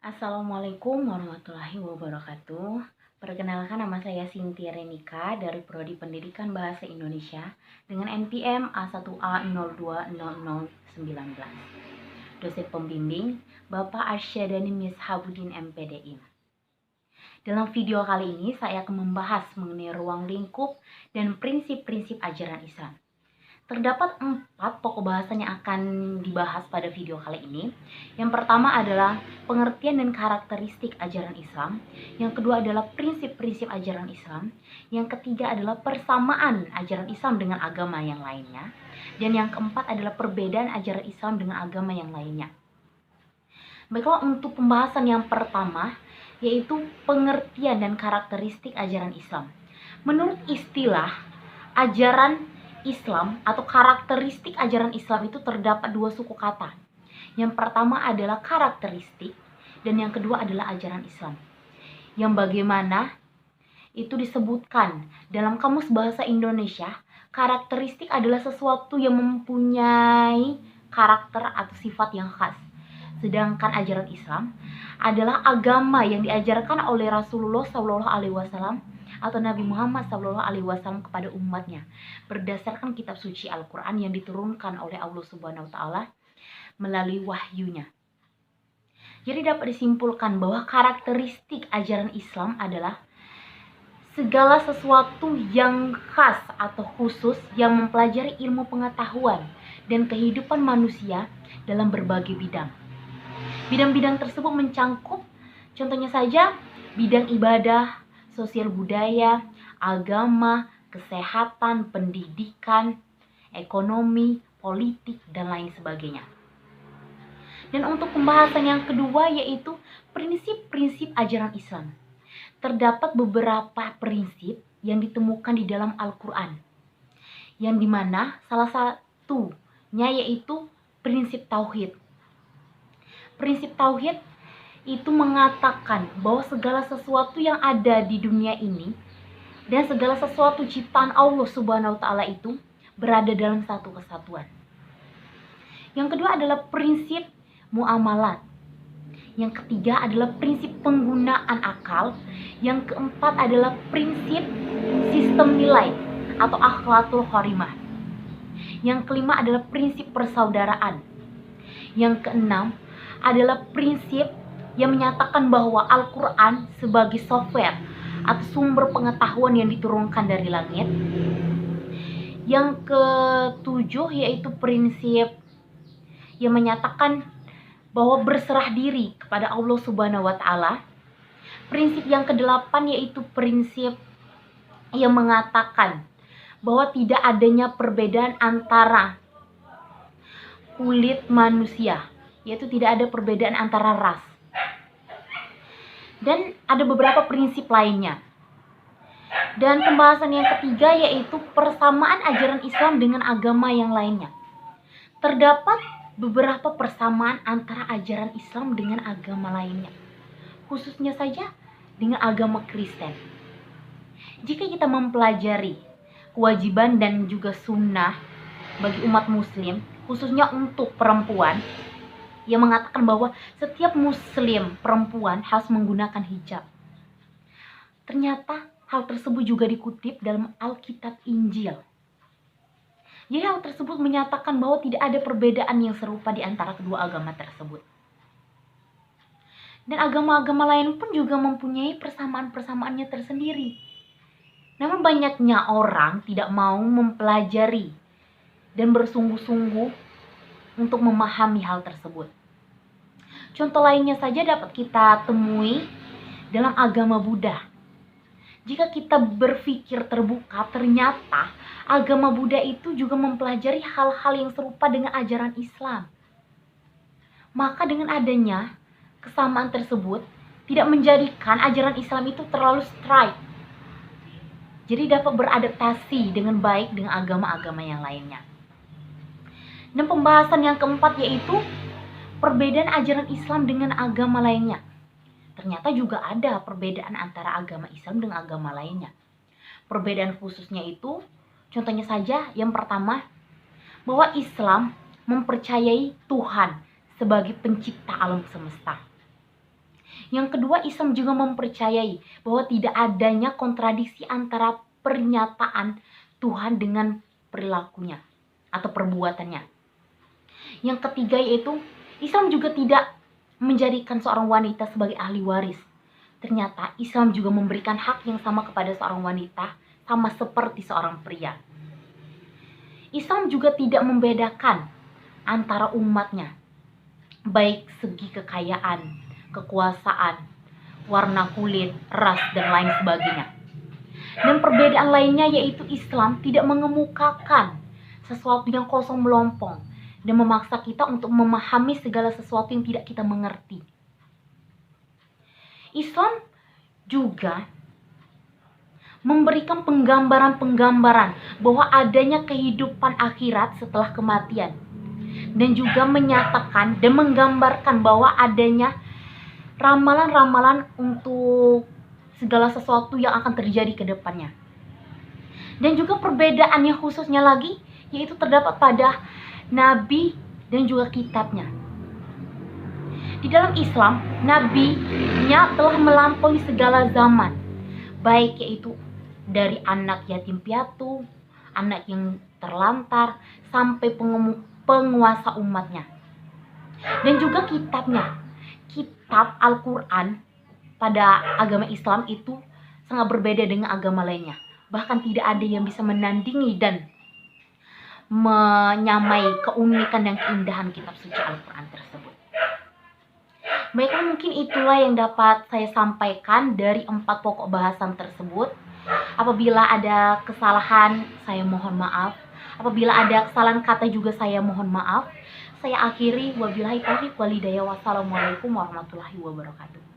Assalamualaikum warahmatullahi wabarakatuh. Perkenalkan, nama saya Cynthia Renika dari Prodi Pendidikan Bahasa Indonesia dengan NPM A1A020019. Dosen pembimbing Bapak Arsyadani Mishabuddin MPDI. Dalam video kali ini saya akan membahas mengenai ruang lingkup dan prinsip-prinsip ajaran Islam. Terdapat 4 pokok bahasan yang akan dibahas pada video kali ini. Yang pertama adalah pengertian dan karakteristik ajaran Islam. Yang kedua adalah prinsip-prinsip ajaran Islam. Yang ketiga adalah persamaan ajaran Islam dengan agama yang lainnya. Dan yang keempat adalah perbedaan ajaran Islam dengan agama yang lainnya. Baiklah, untuk pembahasan yang pertama, yaitu pengertian dan karakteristik ajaran Islam. Menurut istilah ajaran Islam atau karakteristik ajaran Islam itu terdapat 2 suku kata. Yang pertama adalah karakteristik dan yang kedua adalah ajaran Islam. Yang bagaimana itu disebutkan dalam Kamus Bahasa Indonesia, karakteristik adalah sesuatu yang mempunyai karakter atau sifat yang khas. Sedangkan ajaran Islam adalah agama yang diajarkan oleh Rasulullah SAW atau Nabi Muhammad SAW kepada umatnya berdasarkan kitab suci Al-Quran yang diturunkan oleh Allah Subhanahu wa Ta'ala melalui wahyunya. Jadi dapat disimpulkan bahwa karakteristik ajaran Islam adalah segala sesuatu yang khas atau khusus yang mempelajari ilmu pengetahuan dan kehidupan manusia dalam berbagai bidang. Bidang-bidang tersebut mencangkup contohnya saja bidang ibadah, sosial budaya, agama, kesehatan, pendidikan, ekonomi, politik, dan lain sebagainya. Dan untuk pembahasan yang kedua yaitu prinsip-prinsip ajaran Islam. Terdapat beberapa prinsip yang ditemukan di dalam Al-Quran, yang dimana salah satunya yaitu prinsip tauhid. Prinsip tauhid itu mengatakan bahwa segala sesuatu yang ada di dunia ini dan segala sesuatu ciptaan Allah Subhanahu wa Ta'ala itu berada dalam satu kesatuan. Yang kedua adalah prinsip muamalat. Yang ketiga adalah prinsip penggunaan akal. Yang keempat adalah prinsip sistem nilai atau akhlakul karimah. Yang kelima adalah prinsip persaudaraan. Yang keenam adalah prinsip yang menyatakan bahwa Al-Quran sebagai software atau sumber pengetahuan yang diturunkan dari langit. Yang ketujuh yaitu prinsip yang menyatakan bahwa berserah diri kepada Allah Subhanahu wa Ta'ala. Prinsip yang kedelapan yaitu prinsip yang mengatakan bahwa tidak adanya perbedaan antara kulit manusia, yaitu tidak ada perbedaan antara ras. Dan ada beberapa prinsip lainnya. Dan pembahasan yang ketiga yaitu persamaan ajaran Islam dengan agama yang lainnya. Terdapat beberapa persamaan antara ajaran Islam dengan agama lainnya, khususnya saja dengan agama Kristen. Jika kita mempelajari kewajiban dan juga sunnah bagi umat muslim, khususnya untuk perempuan, yang mengatakan bahwa setiap muslim perempuan harus menggunakan hijab. Ternyata hal tersebut juga dikutip dalam Alkitab Injil. Jadi hal tersebut menyatakan bahwa tidak ada perbedaan yang serupa di antara kedua agama tersebut. Dan agama-agama lain pun juga mempunyai persamaan-persamaannya tersendiri. Namun banyaknya orang tidak mau mempelajari dan bersungguh-sungguh untuk memahami hal tersebut. Contoh lainnya saja dapat kita temui dalam agama Buddha. Jika kita berpikir terbuka, ternyata agama Buddha itu juga mempelajari hal-hal yang serupa dengan ajaran Islam. Maka dengan adanya kesamaan tersebut tidak menjadikan ajaran Islam itu terlalu strict. Jadi dapat beradaptasi dengan baik dengan agama-agama yang lainnya. Dan pembahasan yang keempat yaitu perbedaan ajaran Islam dengan agama lainnya. Ternyata juga ada perbedaan antara agama Islam dengan agama lainnya. Perbedaan khususnya itu, contohnya saja yang pertama, bahwa Islam mempercayai Tuhan sebagai pencipta alam semesta. Yang kedua, Islam juga mempercayai bahwa tidak adanya kontradiksi antara pernyataan Tuhan dengan perilakunya atau perbuatannya. Yang ketiga yaitu Islam juga tidak menjadikan seorang wanita sebagai ahli waris. Ternyata Islam juga memberikan hak yang sama kepada seorang wanita sama seperti seorang pria. Islam juga tidak membedakan antara umatnya, baik segi kekayaan, kekuasaan, warna kulit, ras, dan lain sebagainya. Dan perbedaan lainnya yaitu Islam tidak mengemukakan sesuatu yang kosong melompong dan memaksa kita untuk memahami segala sesuatu yang tidak kita mengerti. Islam juga memberikan penggambaran-penggambaran bahwa adanya kehidupan akhirat setelah kematian, dan juga menyatakan dan menggambarkan bahwa adanya ramalan-ramalan untuk segala sesuatu yang akan terjadi ke depannya. Dan juga perbedaan yang khususnya lagi yaitu terdapat pada nabi dan juga kitabnya. Di dalam Islam, nabinya telah melampaui segala zaman, baik yaitu dari anak yatim piatu, anak yang terlantar, sampai penguasa umatnya. Dan juga kitabnya, kitab Al-Quran pada agama Islam itu sangat berbeda dengan agama lainnya. Bahkan tidak ada yang bisa menandingi dan menyamai keunikan dan keindahan kitab suci Al-Quran tersebut. Baiklah, mungkin itulah yang dapat saya sampaikan dari 4 pokok bahasan tersebut. Apabila ada kesalahan, saya mohon maaf. Apabila ada kesalahan kata juga saya mohon maaf. Saya akhiri, wabillahi taufiq wal hidayah. Wassalamualaikum warahmatullahi wabarakatuh.